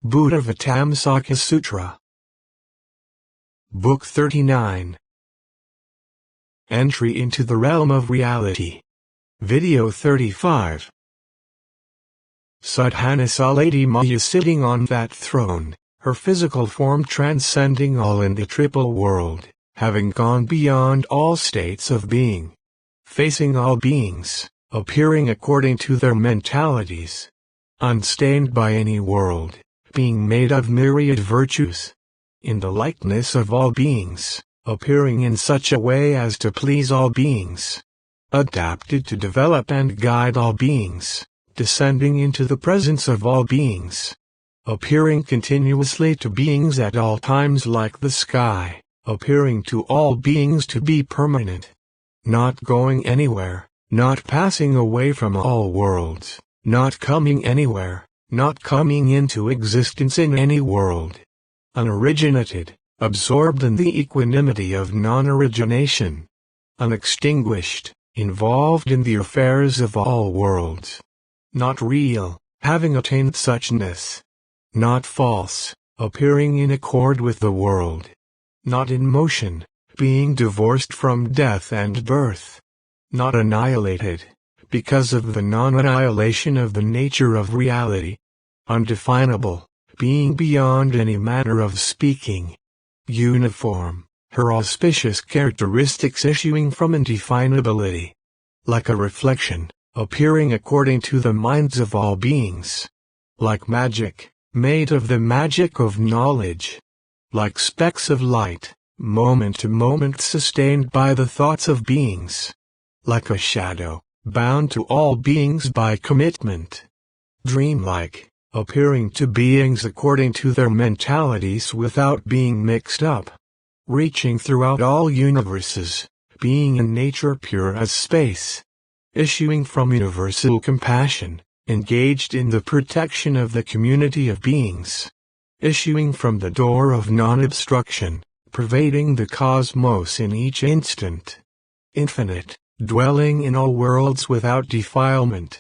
Buddhāvataṃsaka Sutra. Book 39. Entry into the Realm of Reality. Video 35. Sadhana saw Lady Maya sitting on that throne, her physical form transcending all in the triple world, having gone beyond all states of being, facing all beings, appearing according to their mentalities, unstained by any world, being made of myriad virtues, in the likeness of all beings, appearing in such a way as to please all beings, adapted to develop and guide all beings, descending into the presence of all beings, appearing continuously to beings at all times like the sky, appearing to all beings to be permanent, not going anywhere, not passing away from all worlds, not coming anywhere, not coming into existence in any world, unoriginated, absorbed in the equanimity of non-origination, unextinguished, involved in the affairs of all worlds, not real, having attained suchness, not false, appearing in accord with the world, not in motion, being divorced from death and birth, not annihilated, because of the non-annihilation of the nature of reality, undefinable, being beyond any manner of speaking, uniform, her auspicious characteristics issuing from indefinability, like a reflection, appearing according to the minds of all beings, like magic, made of the magic of knowledge, like specks of light, moment to moment sustained by the thoughts of beings, like a shadow, bound to all beings by commitment, dreamlike, appearing to beings according to their mentalities without being mixed up, reaching throughout all universes, being in nature pure as space, issuing from universal compassion, engaged in the protection of the community of beings, issuing from the door of non-obstruction, pervading the cosmos in each instant, infinite, dwelling in all worlds without defilement,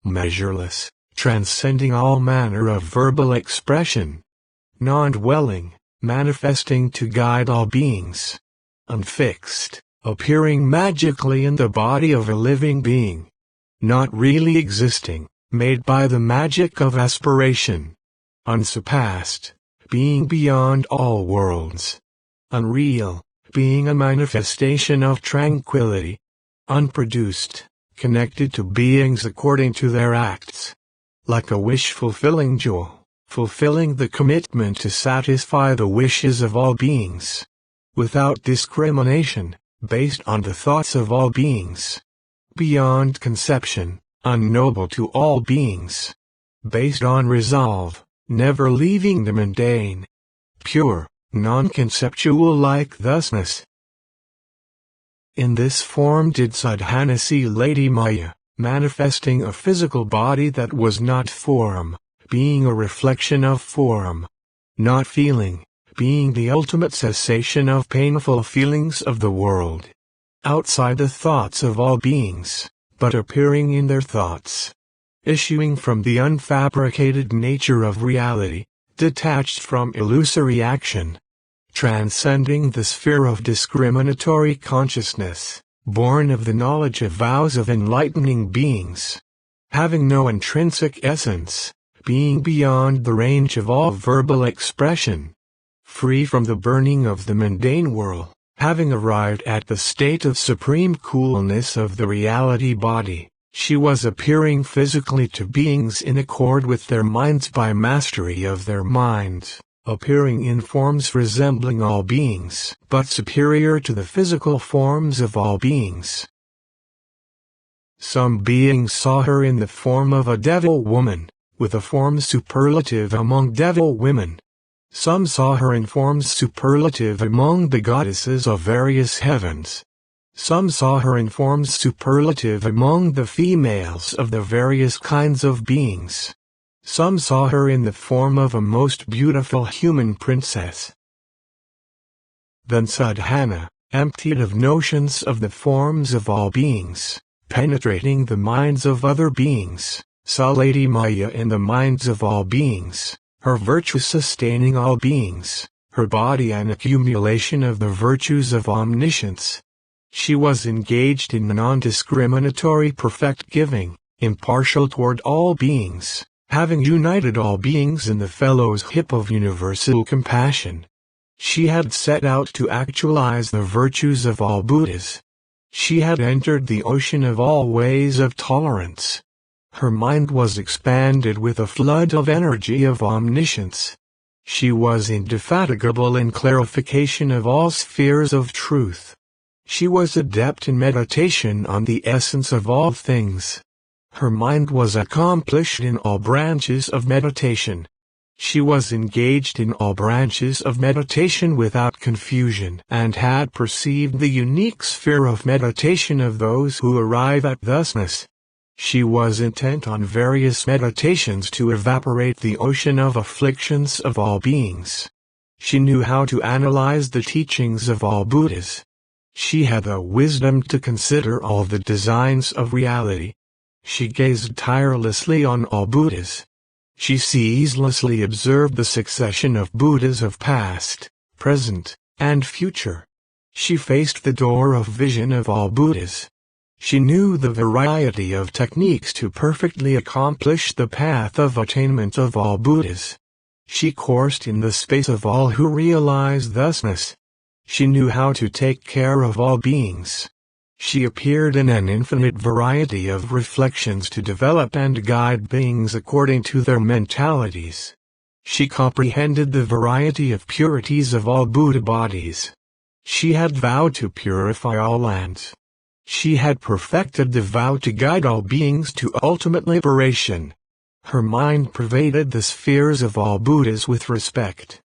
measureless, transcending all manner of verbal expression, non-dwelling, manifesting to guide all beings, unfixed, appearing magically in the body of a living being, not really existing, made by the magic of aspiration, unsurpassed, being beyond all worlds, unreal, being a manifestation of tranquility, unproduced, connected to beings according to their acts, like a wish-fulfilling jewel, fulfilling the commitment to satisfy the wishes of all beings, without discrimination, based on the thoughts of all beings, beyond conception, unknowable to all beings, based on resolve, never leaving the mundane, pure, non-conceptual like thusness. In this form did Sadhana see Lady Maya, manifesting a physical body that was not form, being a reflection of form, not feeling, being the ultimate cessation of painful feelings of the world, outside the thoughts of all beings, but appearing in their thoughts, issuing from the unfabricated nature of reality, detached from illusory action, transcending the sphere of discriminatory consciousness, born of the knowledge of vows of enlightening beings, having no intrinsic essence, being beyond the range of all verbal expression, free from the burning of the mundane world, having arrived at the state of supreme coolness of the reality body, she was appearing physically to beings in accord with their minds by mastery of their minds, appearing in forms resembling all beings, but superior to the physical forms of all beings. Some beings saw her in the form of a devil woman, with a form superlative among devil women. Some saw her in forms superlative among the goddesses of various heavens. Some saw her in forms superlative among the females of the various kinds of beings. Some saw her in the form of a most beautiful human princess. Then Sadhana, emptied of notions of the forms of all beings, penetrating the minds of other beings, saw Lady Maya in the minds of all beings, her virtue sustaining all beings, her body an accumulation of the virtues of omniscience. She was engaged in non-discriminatory perfect giving, impartial toward all beings, having united all beings in the fellowship of universal compassion. She had set out to actualize the virtues of all Buddhas. She had entered the ocean of all ways of tolerance. Her mind was expanded with a flood of energy of omniscience. She was indefatigable in clarification of all spheres of truth. She was adept in meditation on the essence of all things. Her mind was accomplished in all branches of meditation. She was engaged in all branches of meditation without confusion and had perceived the unique sphere of meditation of those who arrive at thusness. She was intent on various meditations to evaporate the ocean of afflictions of all beings. She knew how to analyze the teachings of all Buddhas. She had the wisdom to consider all the designs of reality. She gazed tirelessly on all Buddhas. She ceaselessly observed the succession of Buddhas of past, present, and future. She faced the door of vision of all Buddhas. She knew the variety of techniques to perfectly accomplish the path of attainment of all Buddhas. She coursed in the space of all who realized thusness. She knew how to take care of all beings. She appeared in an infinite variety of reflections to develop and guide beings according to their mentalities. She comprehended the variety of purities of all Buddha bodies. She had vowed to purify all lands. She had perfected the vow to guide all beings to ultimate liberation. Her mind pervaded the spheres of all Buddhas with respect.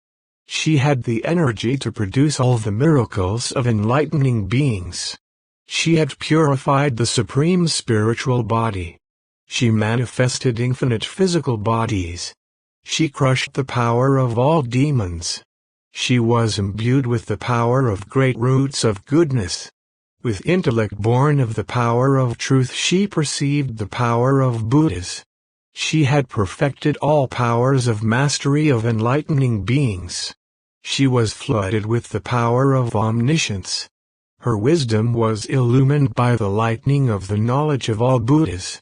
She had the energy to produce all the miracles of enlightening beings. She had purified the supreme spiritual body. She manifested infinite physical bodies. She crushed the power of all demons. She was imbued with the power of great roots of goodness. With intellect born of the power of truth, she perceived the power of Buddhas. She had perfected all powers of mastery of enlightening beings. She was flooded with the power of omniscience. Her wisdom was illumined by the lightning of the knowledge of all Buddhas.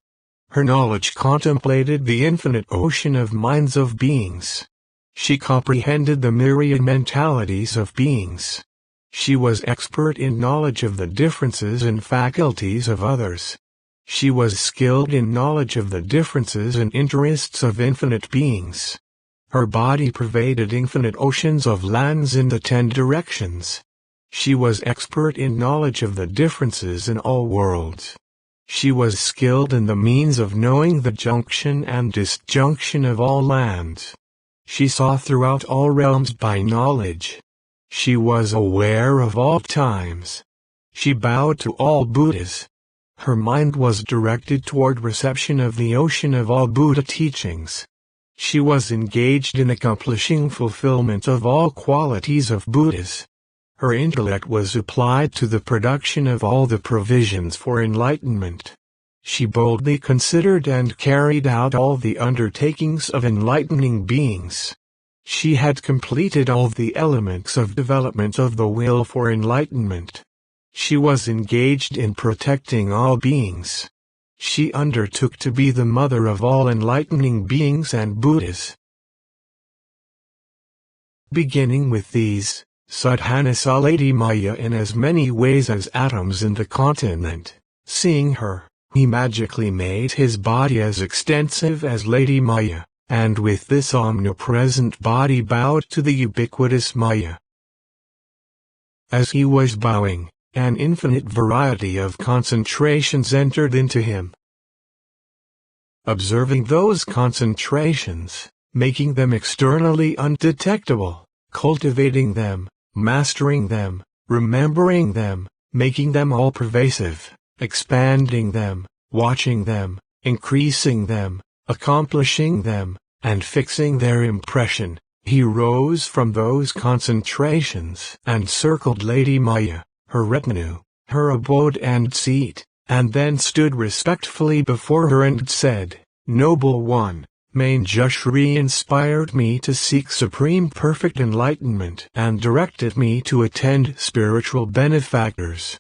Her knowledge contemplated the infinite ocean of minds of beings. She comprehended the myriad mentalities of beings. She was expert in knowledge of the differences and faculties of others. She was skilled in knowledge of the differences and interests of infinite beings. Her body pervaded infinite oceans of lands in the 10 directions. She was expert in knowledge of the differences in all worlds. She was skilled in the means of knowing the junction and disjunction of all lands. She saw throughout all realms by knowledge. She was aware of all times. She bowed to all Buddhas. Her mind was directed toward reception of the ocean of all Buddha teachings. She was engaged in accomplishing fulfillment of all qualities of Buddhas. Her intellect was applied to the production of all the provisions for enlightenment. She boldly considered and carried out all the undertakings of enlightening beings. She had completed all the elements of development of the will for enlightenment. She was engaged in protecting all beings. She undertook to be the mother of all enlightening beings and Buddhas. Beginning with these, Sadhana saw Lady Maya in as many ways as atoms in the continent. Seeing her, he magically made his body as extensive as Lady Maya, and with this omnipresent body bowed to the ubiquitous Maya. As he was bowing, an infinite variety of concentrations entered into him. Observing those concentrations, making them externally undetectable, cultivating them, mastering them, remembering them, making them all pervasive, expanding them, watching them, increasing them, accomplishing them, and fixing their impression, he rose from those concentrations and circled Lady Maya, her retinue, her abode and seat, and then stood respectfully before her and said, "Noble one, Manjushri inspired me to seek supreme perfect enlightenment and directed me to attend spiritual benefactors.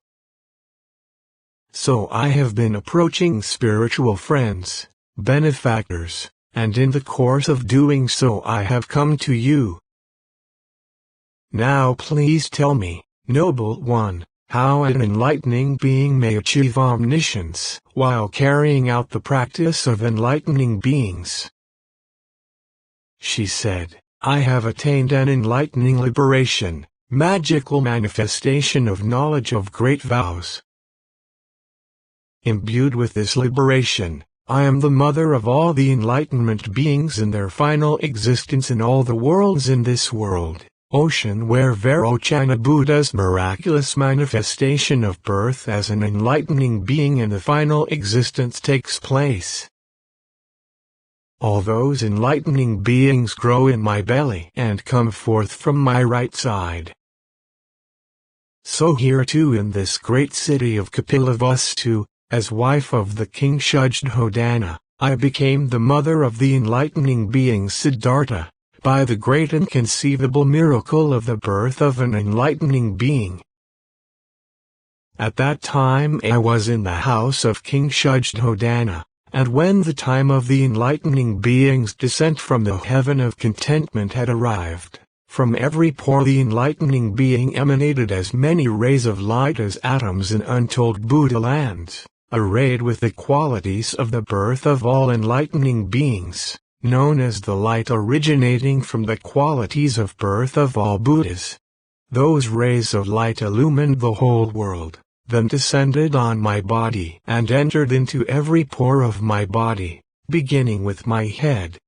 So I have been approaching spiritual friends, benefactors, and in the course of doing so I have come to you. Now please tell me, Noble One, how an enlightening being may achieve omniscience while carrying out the practice of enlightening beings. She said, I have attained an enlightening liberation, magical manifestation of knowledge of great vows. Imbued with this liberation, I am the mother of all the enlightenment beings in their final existence in all the worlds in this world, ocean where Vairocana Buddha's miraculous manifestation of birth as an enlightening being in the final existence takes place. All those enlightening beings grow in my belly and come forth from my right side. So here too in this great city of Kapilavastu, as wife of the king Shuddhodana, I became the mother of the enlightening being Siddhartha, by the great inconceivable miracle of the birth of an enlightening being. At that time I was in the house of King Shuddhodana, and when the time of the enlightening being's descent from the heaven of contentment had arrived, from every pore the enlightening being emanated as many rays of light as atoms in untold Buddha lands, arrayed with the qualities of the birth of all enlightening beings, known as the light originating from the qualities of birth of all Buddhas. Those rays of light illumined the whole world, then descended on my body and entered into every pore of my body, beginning with my head.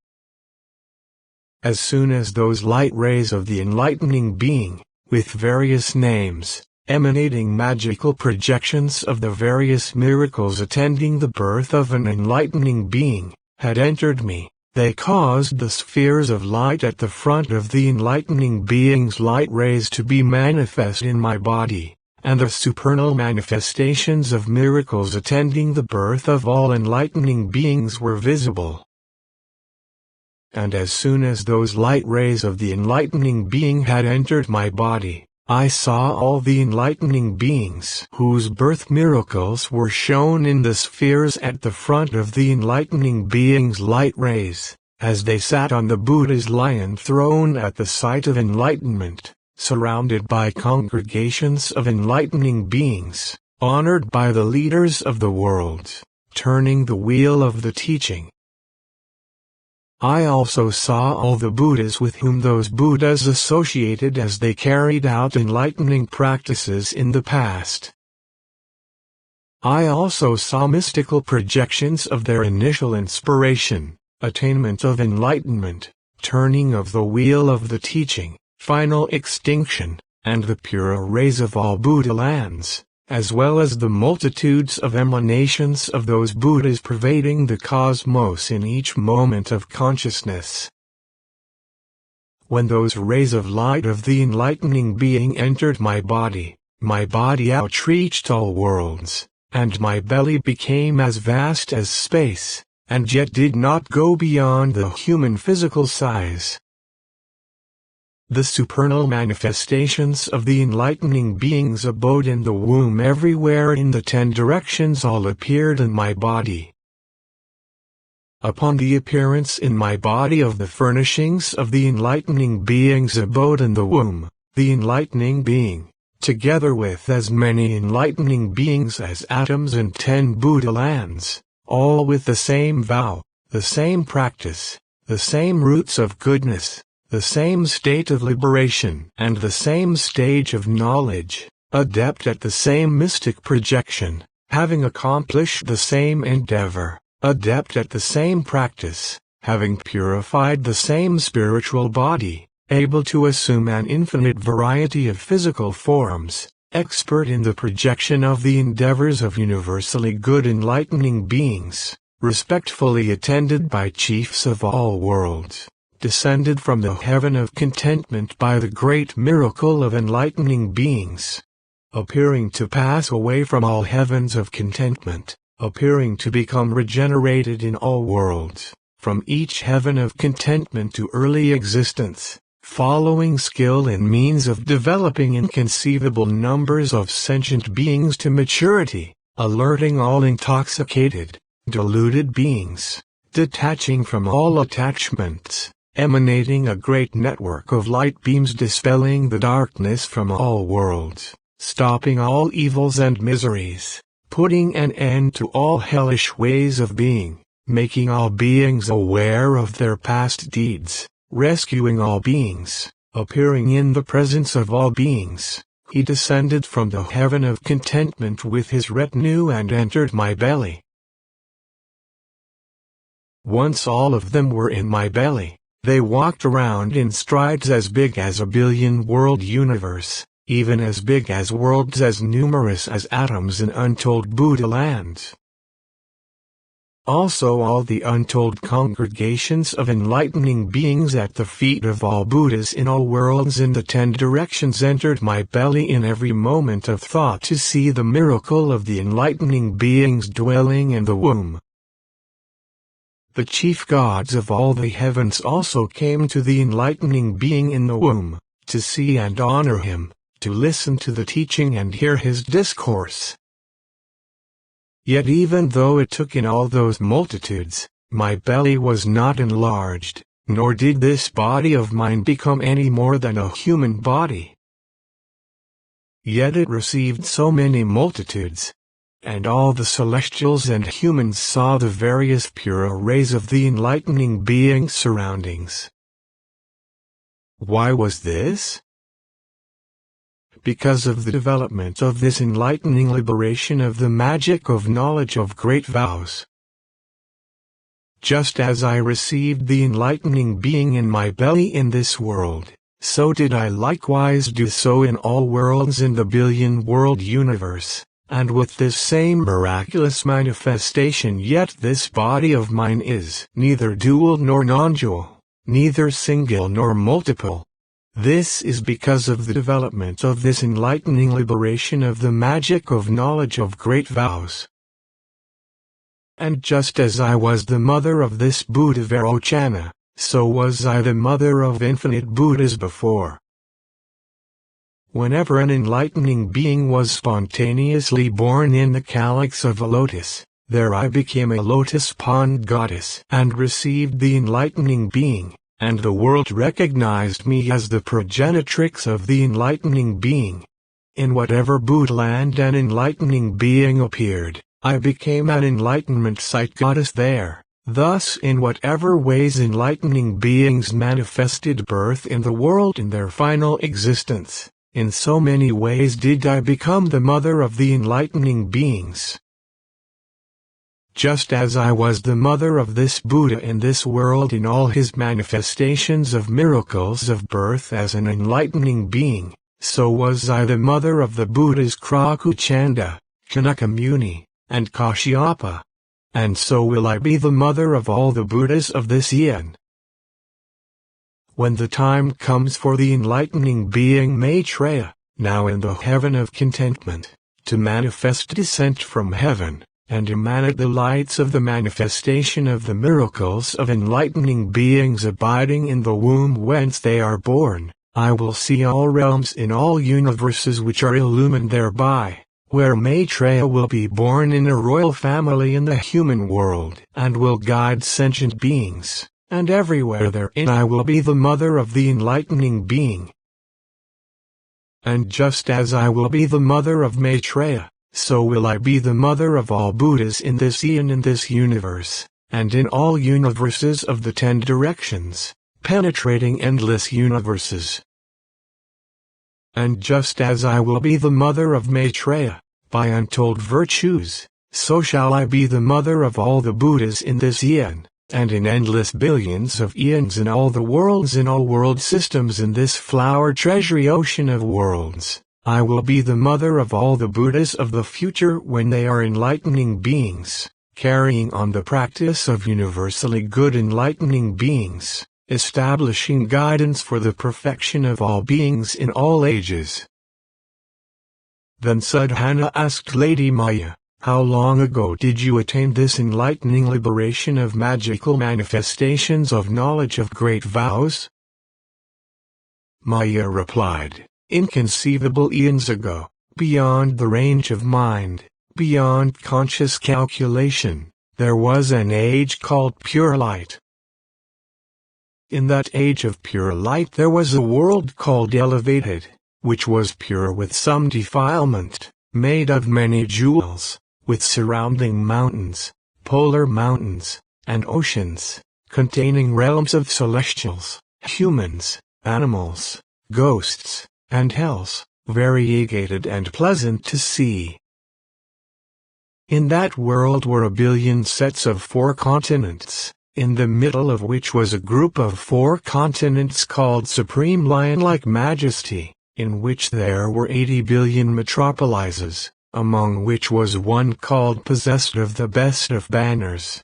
As soon as those light rays of the enlightening being, with various names, emanating magical projections of the various miracles attending the birth of an enlightening being, had entered me, they caused the spheres of light at the front of the enlightening being's light rays to be manifest in my body, and the supernal manifestations of miracles attending the birth of all enlightening beings were visible. And as soon as those light rays of the enlightening being had entered my body, I saw all the enlightening beings whose birth miracles were shown in the spheres at the front of the enlightening being's light rays, as they sat on the Buddha's lion throne at the site of enlightenment, surrounded by congregations of enlightening beings, honored by the leaders of the world, turning the wheel of the teaching. I also saw all the Buddhas with whom those Buddhas associated as they carried out enlightening practices in the past. I also saw mystical projections of their initial inspiration, attainment of enlightenment, turning of the wheel of the teaching, final extinction, and the pure rays of all Buddha lands, as well as the multitudes of emanations of those Buddhas pervading the cosmos in each moment of consciousness. When those rays of light of the enlightening being entered my body outreached all worlds, and my belly became as vast as space, and yet did not go beyond the human physical size. The supernal manifestations of the enlightening beings abode in the womb everywhere in the 10 directions all appeared in my body. Upon the appearance in my body of the furnishings of the enlightening beings abode in the womb, the enlightening being, together with as many enlightening beings as atoms in 10 Buddha lands, all with the same vow, the same practice, the same roots of goodness, the same state of liberation and the same stage of knowledge, adept at the same mystic projection, having accomplished the same endeavor, adept at the same practice, having purified the same spiritual body, able to assume an infinite variety of physical forms, expert in the projection of the endeavors of universally good enlightening beings, respectfully attended by chiefs of all worlds, descended from the heaven of contentment by the great miracle of enlightening beings, appearing to pass away from all heavens of contentment, appearing to become regenerated in all worlds, from each heaven of contentment to early existence, following skill and means of developing inconceivable numbers of sentient beings to maturity, alerting all intoxicated, deluded beings, detaching from all attachments, emanating a great network of light beams dispelling the darkness from all worlds, stopping all evils and miseries, putting an end to all hellish ways of being, making all beings aware of their past deeds, rescuing all beings, appearing in the presence of all beings. He descended from the heaven of contentment with his retinue and entered my belly. Once all of them were in my belly, they walked around in strides as big as a billion-world universe, even as big as worlds as numerous as atoms in untold Buddha lands. Also all the untold congregations of enlightening beings at the feet of all Buddhas in all worlds in the 10 directions entered my belly in every moment of thought to see the miracle of the enlightening beings dwelling in the womb. The chief gods of all the heavens also came to the enlightening being in the womb, to see and honor him, to listen to the teaching and hear his discourse. Yet even though it took in all those multitudes, my belly was not enlarged, nor did this body of mine become any more than a human body. Yet it received so many multitudes, and all the celestials and humans saw the various pure rays of the enlightening being's surroundings. Why was this? Because of the development of this enlightening liberation of the magic of knowledge of great vows. Just as I received the enlightening being in my belly in this world, so did I likewise do so in all worlds in the billion-world universe. And with this same miraculous manifestation, yet this body of mine is neither dual nor non-dual, neither single nor multiple. This is because of the development of this enlightening liberation of the magic of knowledge of great vows. And just as I was the mother of this Buddhāvataṃsaka, so was I the mother of infinite Buddhas before. Whenever an enlightening being was spontaneously born in the calyx of a lotus, there I became a lotus pond goddess and received the enlightening being, and the world recognized me as the progenitrix of the enlightening being. In whatever Buddha land an enlightening being appeared, I became an enlightenment site goddess there. Thus in whatever ways enlightening beings manifested birth in the world in their final existence, in so many ways did I become the mother of the enlightening beings. Just as I was the mother of this Buddha in this world in all his manifestations of miracles of birth as an enlightening being, so was I the mother of the Buddhas Krakuchanda, Kanakamuni, and Kashyapa. And so will I be the mother of all the Buddhas of this eon. When the time comes for the enlightening being Maitreya, now in the heaven of contentment, to manifest descent from heaven, and emanate the lights of the manifestation of the miracles of enlightening beings abiding in the womb whence they are born, I will see all realms in all universes which are illumined thereby, where Maitreya will be born in a royal family in the human world, and will guide sentient beings. And everywhere therein I will be the mother of the enlightening being. And just as I will be the mother of Maitreya, so will I be the mother of all Buddhas in this eon in this universe, and in all universes of the 10 directions, penetrating endless universes. And just as I will be the mother of Maitreya, by untold virtues, so shall I be the mother of all the Buddhas in this eon. And in endless billions of eons in all the worlds in all world systems in this flower treasury ocean of worlds, I will be the mother of all the Buddhas of the future when they are enlightening beings, carrying on the practice of universally good enlightening beings, establishing guidance for the perfection of all beings in all ages. Then Sadhana asked Lady Maya, how long ago did you attain this enlightening liberation of magical manifestations of knowledge of great vows? Maya replied, inconceivable eons ago, beyond the range of mind, beyond conscious calculation, there was an age called pure light. In that age of pure light there was a world called elevated, which was pure with some defilement, made of many jewels, with surrounding mountains, polar mountains, and oceans, containing realms of celestials, humans, animals, ghosts, and hells, variegated and pleasant to see. In that world were 1 billion sets of 4 continents, in the middle of which was a group of 4 continents called Supreme Lion-like Majesty, in which there were 80 billion metropolises, among which was one called possessed of the best of banners.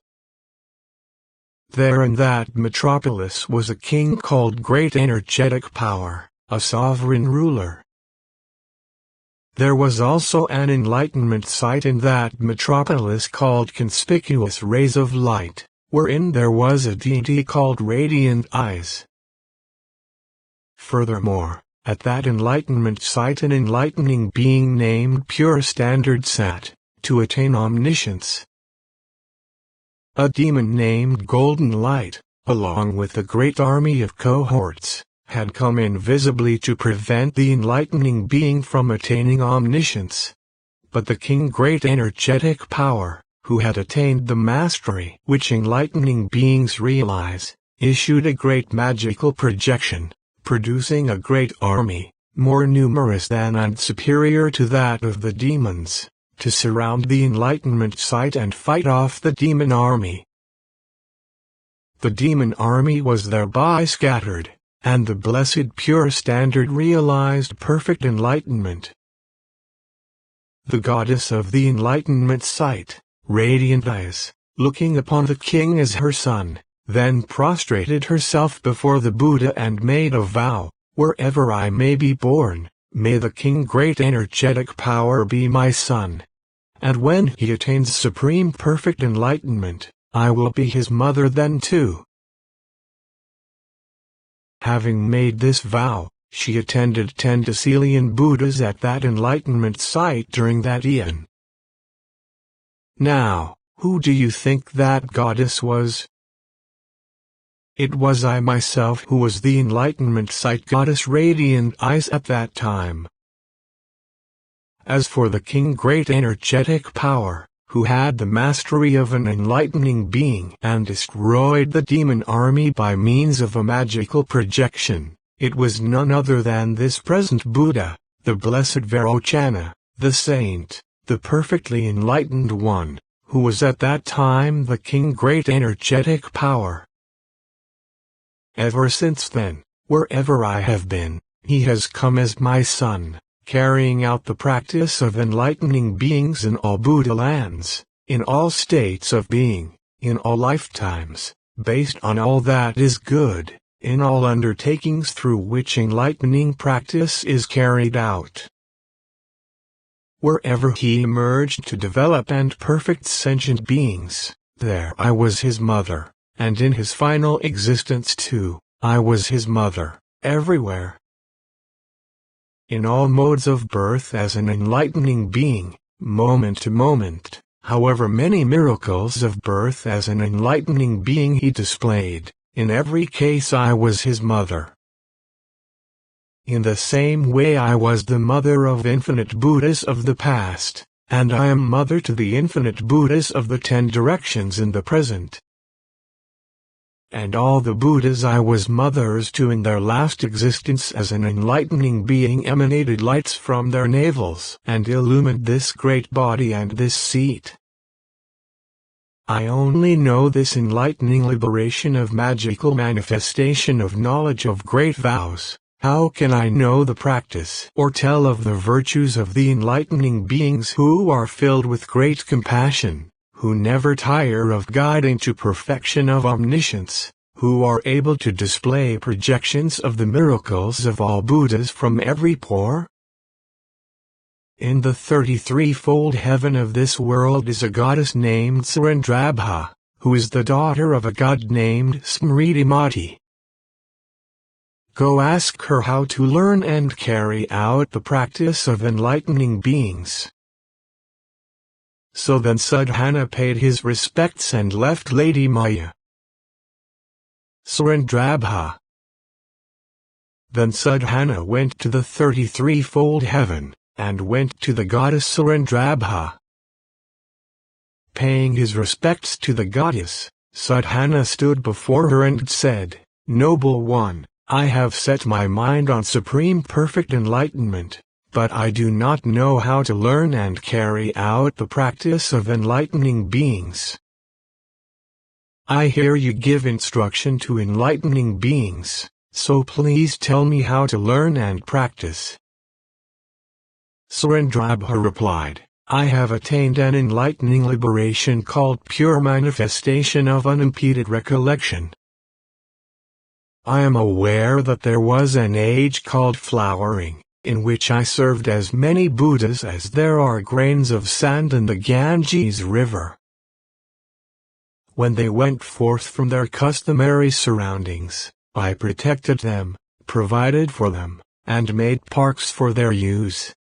There in that metropolis was a king called Great Energetic Power, a sovereign ruler. There was also an enlightenment site in that metropolis called Conspicuous Rays of Light, wherein there was a deity called Radiant Eyes. Furthermore, at that enlightenment site an enlightening being named Pure Standard sat, to attain omniscience. A demon named Golden Light, along with a great army of cohorts, had come invisibly to prevent the enlightening being from attaining omniscience. But the king Great Energetic Power, who had attained the mastery which enlightening beings realize, issued a great magical projection, producing a great army, more numerous than and superior to that of the demons, to surround the enlightenment site and fight off the demon army. The demon army was thereby scattered, and the blessed Pure Standard realized perfect enlightenment. The goddess of the enlightenment site, Radiant Eyes, looking upon the king as her son, then prostrated herself before the Buddha and made a vow, wherever I may be born, may the king Great Energetic Power be my son. And when he attains supreme perfect enlightenment, I will be his mother then too. Having made this vow, she attended 10 decillion Buddhas at that enlightenment site during that eon. Now, who do you think that goddess was? It was I myself who was the enlightenment site goddess Radiant Eyes at that time. As for the king Great Energetic Power, who had the mastery of an enlightening being and destroyed the demon army by means of a magical projection, it was none other than this present Buddha, the blessed Vairochana, the saint, the perfectly enlightened one, who was at that time the king Great Energetic Power. Ever since then, wherever I have been, he has come as my son, carrying out the practice of enlightening beings in all Buddha lands, in all states of being, in all lifetimes, based on all that is good, in all undertakings through which enlightening practice is carried out. Wherever he emerged to develop and perfect sentient beings, there I was his mother, and in his final existence too, I was his mother, everywhere. In all modes of birth as an enlightening being, moment to moment, however many miracles of birth as an enlightening being he displayed, in every case I was his mother. In the same way I was the mother of infinite Buddhas of the past, and I am mother to the infinite Buddhas of the 10 directions in the present. And all the Buddhas I was mothers to in their last existence as an enlightening being emanated lights from their navels and illumined this great body and this seat. I only know this enlightening liberation of magical manifestation of knowledge of great vows. How can I know the practice or tell of the virtues of the enlightening beings who are filled with great compassion, who never tire of guiding to perfection of omniscience, who are able to display projections of the miracles of all Buddhas from every pore? In the 33-fold heaven of this world is a goddess named Surendrabha, who is the daughter of a god named Smritimati. Go ask her how to learn and carry out the practice of enlightening beings. So then Sadhana paid his respects and left Lady Maya. Surendrabha. Then Sadhana went to the 33-fold heaven, and went to the goddess Surendrabha. Paying his respects to the goddess, Sadhana stood before her and said, "Noble one, I have set my mind on supreme perfect enlightenment, but I do not know how to learn and carry out the practice of enlightening beings. I hear you give instruction to enlightening beings, so please tell me how to learn and practice." Surendrabha replied, "I have attained an enlightening liberation called pure manifestation of unimpeded recollection. I am aware that there was an age called flowering, in which I served as many Buddhas as there are grains of sand in the Ganges river. When they went forth from their customary surroundings, I protected them, provided for them, and made parks for their use.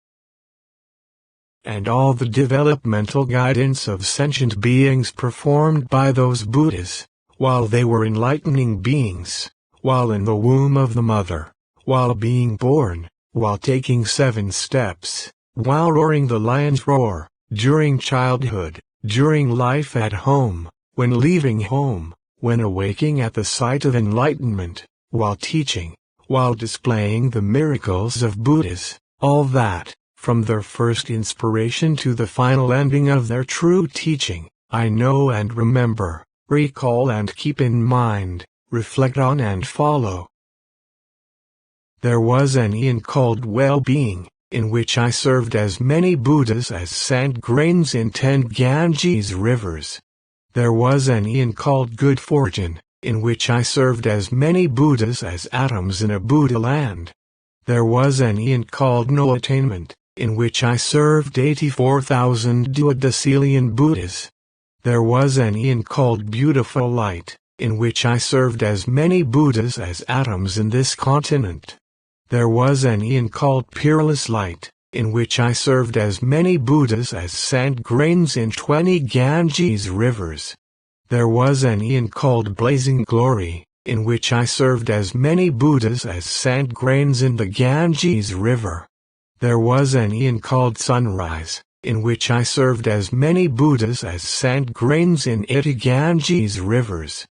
And all the developmental guidance of sentient beings performed by those Buddhas, while they were enlightening beings, while in the womb of the mother, while being born, while taking 7 steps, while roaring the lion's roar, during childhood, during life at home, when leaving home, when awaking at the sight of enlightenment, while teaching, while displaying the miracles of Buddhas, all that, from their first inspiration to the final ending of their true teaching, I know and remember, recall and keep in mind, reflect on and follow. There was an eon called well-being, in which I served as many Buddhas as sand grains in 10 Ganges rivers. There was an eon called good fortune, in which I served as many Buddhas as atoms in a Buddha land. There was an eon called no attainment, in which I served 84,000 duodecillion Buddhas. There was an eon called beautiful light, in which I served as many Buddhas as atoms in this continent. There was an eon called peerless light, in which I served as many Buddhas as sand grains in 20 Ganges rivers. There was an eon called blazing glory, in which I served as many Buddhas as sand grains in the Ganges river. There was an eon called sunrise, in which I served as many Buddhas as sand grains in 80 Ganges rivers.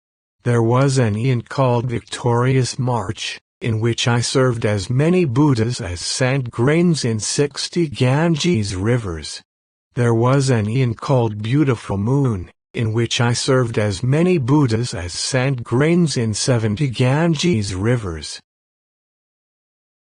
There was an eon called victorious march, in which I served as many Buddhas as sand grains in 60 Ganges rivers. There was an eon called beautiful moon, in which I served as many Buddhas as sand grains in 70 Ganges rivers.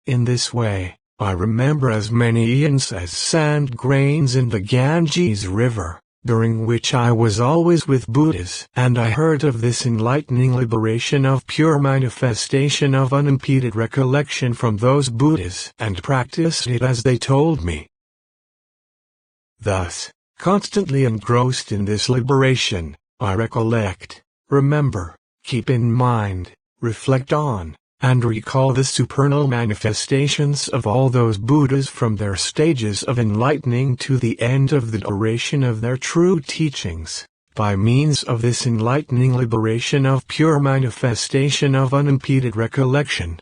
In this way, I remember as many eons as sand grains in the Ganges river, during which I was always with Buddhas, and I heard of this enlightening liberation of pure manifestation of unimpeded recollection from those Buddhas and practiced it as they told me. Thus, constantly engrossed in this liberation, I recollect, remember, keep in mind, reflect on, and recall the supernal manifestations of all those Buddhas from their stages of enlightening to the end of the duration of their true teachings, by means of this enlightening liberation of pure manifestation of unimpeded recollection.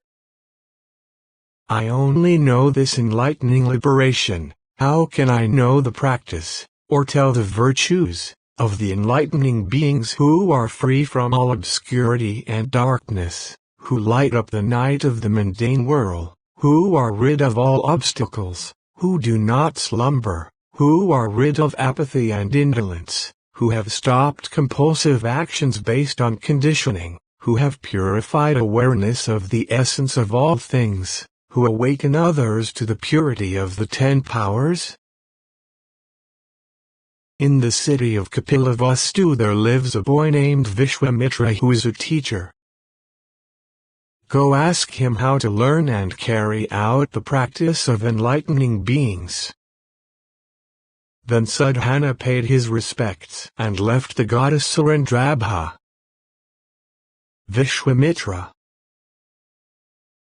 I only know this enlightening liberation. How can I know the practice, or tell the virtues, of the enlightening beings who are free from all obscurity and darkness, who light up the night of the mundane world, who are rid of all obstacles, who do not slumber, who are rid of apathy and indolence, who have stopped compulsive actions based on conditioning, who have purified awareness of the essence of all things, who awaken others to the purity of the 10 powers? In the city of Kapilavastu there lives a boy named Vishwamitra who is a teacher. Go ask him how to learn and carry out the practice of enlightening beings. Then Sadhana paid his respects and left the goddess Surendrabha. Vishwamitra.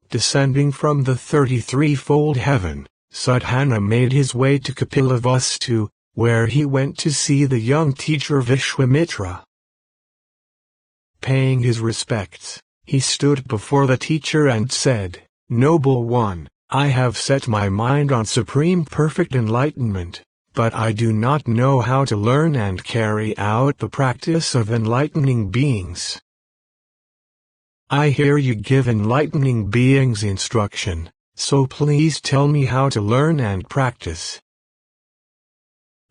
Descending from the 33-fold heaven, Sadhana made his way to Kapilavastu, where he went to see the young teacher Vishwamitra. Paying his respects, he stood before the teacher and said, "Noble one, I have set my mind on supreme perfect enlightenment, but I do not know how to learn and carry out the practice of enlightening beings. I hear you give enlightening beings instruction, so please tell me how to learn and practice."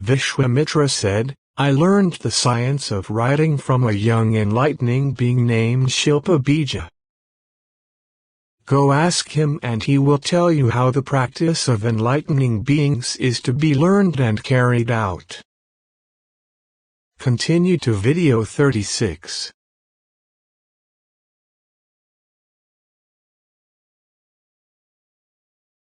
Vishwamitra said, "I learned the science of writing from a young enlightening being named Shilpa Bija. Go ask him and he will tell you how the practice of enlightening beings is to be learned and carried out." Continue to video 36.